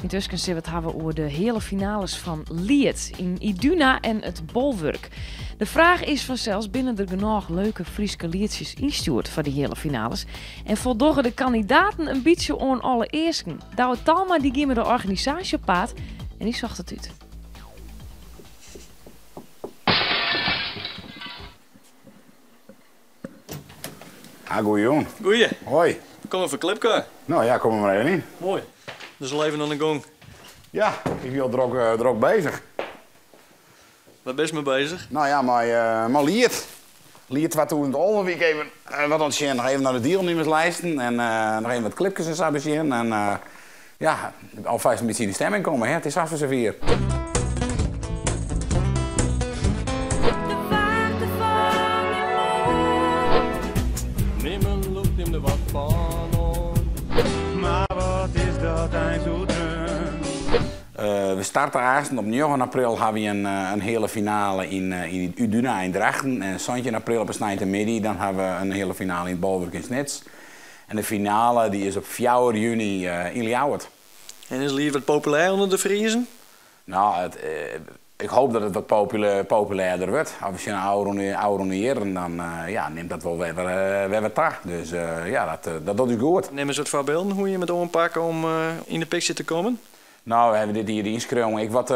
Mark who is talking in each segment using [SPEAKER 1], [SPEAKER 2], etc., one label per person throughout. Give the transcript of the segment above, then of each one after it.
[SPEAKER 1] Intussen zullen we het hebben over de hele finales van Liet in Iduna en het Bolwerk. De vraag is vanzelfs binnen er genoeg leuke Frieske liedjes instuurt voor die hele finales. En voldoggen de kandidaten een beetje aan alle eersten. Douwe Talma die ging met de organisatie op pad en die zocht het uit.
[SPEAKER 2] Ah, goeie jongen.
[SPEAKER 3] Goeie.
[SPEAKER 2] Hoi.
[SPEAKER 3] Kom even clipken.
[SPEAKER 2] Nou ja, kom er maar even in.
[SPEAKER 3] Mooi. Dus al even aan de gang.
[SPEAKER 2] Ja, ik ben al druk bezig.
[SPEAKER 3] Waar ben je mee bezig?
[SPEAKER 2] Nou ja, maar Liet. Liet wat toen het onderweek even wat ons zien. Nog even naar de deelnemerslijsten en nog even wat clipjes en zo zien. En ja, alvast een beetje in de stemming komen. Hè? Het is af en weer.
[SPEAKER 4] Niemand loopt hem er wat van on. Maar wat is dat zo dun?
[SPEAKER 2] We starten eerst op 9 april hebben we een hele finale in Uduna in Drachten. En 17 april op een middag dan hebben we een hele finale in het Bolwerk in Snits. En de finale die is op 4 juni in Ljouwert.
[SPEAKER 3] En is Liet wat populair onder de Friezen?
[SPEAKER 2] Nou, ik hoop dat het wat populairder wordt. Als je een oude jaren, dan ja, neemt dat wel weer wat terug. Dus ja, dat doet u goed.
[SPEAKER 3] Neem eens wat voorbeelden hoe je met ompakken om in de picture te komen.
[SPEAKER 2] Nou, we hebben dit hier inschreeuwen. Ik wat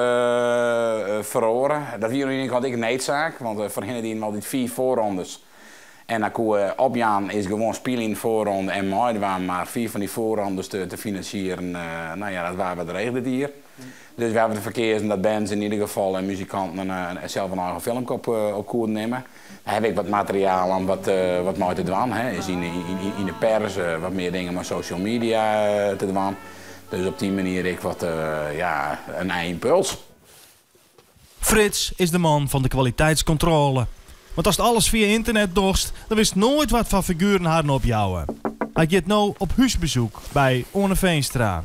[SPEAKER 2] verloren. Dat hier in ieder ik needzaak, want voor hen die altijd 4 voorrondes. En dan kon opjaan is gewoon spelen in de voorronde en mooi. Er waren maar 4 van die voorrondes te financieren. Nou ja, dat waren we de regelen hier. Dus we hebben de verkeers en dat bands in ieder geval en muzikanten zelf een eigen film op koer nemen. Dan heb ik wat materiaal om wat mooi te doen. Is in de pers wat meer dingen met social media te doen. Dus op die manier ik wat ja, een eigen impuls.
[SPEAKER 5] Frits is de man van de kwaliteitscontrole. Want als het alles via internet dorst, dan wist nooit wat van figuren hadden opjouwen. Hij gaat nu op huisbezoek bij Orne Veenstra.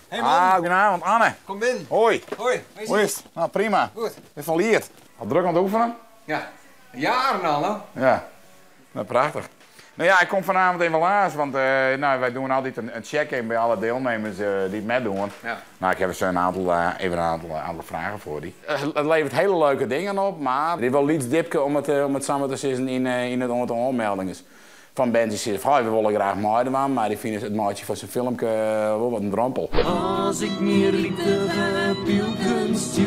[SPEAKER 6] Hey man.
[SPEAKER 2] Ah, goedenavond Anne.
[SPEAKER 6] Kom binnen.
[SPEAKER 2] Hoi.
[SPEAKER 6] Hoi.
[SPEAKER 2] Hoe is het? Nou, prima.
[SPEAKER 6] Goed.
[SPEAKER 2] Ben van Liet. Al druk aan het oefenen?
[SPEAKER 6] Ja. Jaren al, hè?
[SPEAKER 2] Ja. Nou, prachtig. Nou ja, ik kom vanavond even laat, want nou, wij doen altijd een check-in bij alle deelnemers die het meedoen. Ja. Nou, ik heb dus een aantal vragen voor die. Het levert hele leuke dingen op, maar er is wel iets dipke om het samen te zitten in het aanmeldingen. Van bands die zeggen van, we willen graag meedoen, maar die vinden het maatje van zijn filmpje wel wat een drempel.
[SPEAKER 7] Als ik meer liefde heb, uw kunst,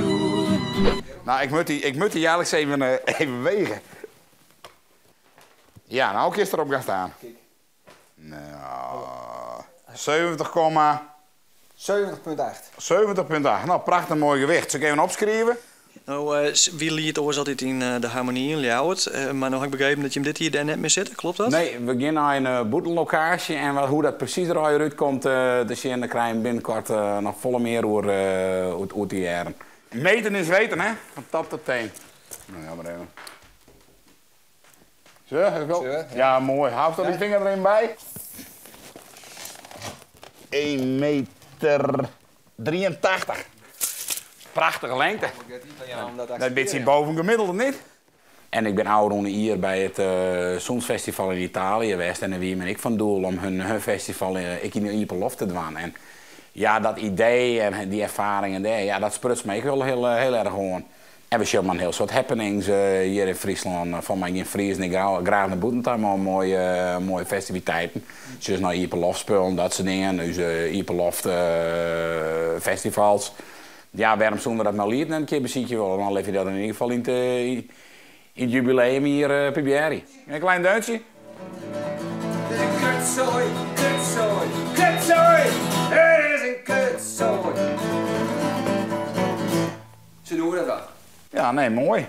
[SPEAKER 2] Nou, ik moet die jaarlijks even wegen. Ja, nou, ook is erop gaan staan.
[SPEAKER 6] Kijk.
[SPEAKER 2] Nou, 70,8.
[SPEAKER 6] 70,8.
[SPEAKER 2] Nou, prachtig mooi gewicht. Zal ik even opschrijven?
[SPEAKER 3] Nou, wie Liet oors altijd in de Harmonie in Ljouwert. Maar nou heb ik begrepen dat je hem dit hier daar net mee zit. Klopt dat?
[SPEAKER 2] Nee, we gaan naar een boetellocatie en hoe dat precies eruit komt, dus dan krijg je binnenkort nog volle meer over die jaren. Meten is weten, hè? Van top tot teen. Nou, ja, maar even. Zo, heb ik wel?
[SPEAKER 6] Zo,
[SPEAKER 2] ja, mooi. Houd toch die vinger erin bij. 1,83 meter. Prachtige lengte. Dat beetje boven gemiddelde niet. En ik ben ouder hier bij het Sonsfestival in Italië geweest. En wie ben ik van doel om hun festival in Ieperlof te doen. En ja, dat idee en die ervaringen daar, ja, dat sprutst me wel heel erg gewoon. En we zien maar een heel soort happenings hier in Friesland. Van mij in Friesland, graag naar Boetentuin, maar mooie festiviteiten. Zoals naar Ieperlof spullen, dat soort dingen. Dus Ieperlof festivals. Ja, waarom zonder dat nou Liet een keer beziet je wel. Dan leef je dat in ieder geval in het jubileum hier Pibieri. Een klein deuntje.
[SPEAKER 7] Kutzooi, kutzooi, kutzooi. Het is een kutzooi. Zo doen we dat wel.
[SPEAKER 2] Ja, nee, mooi.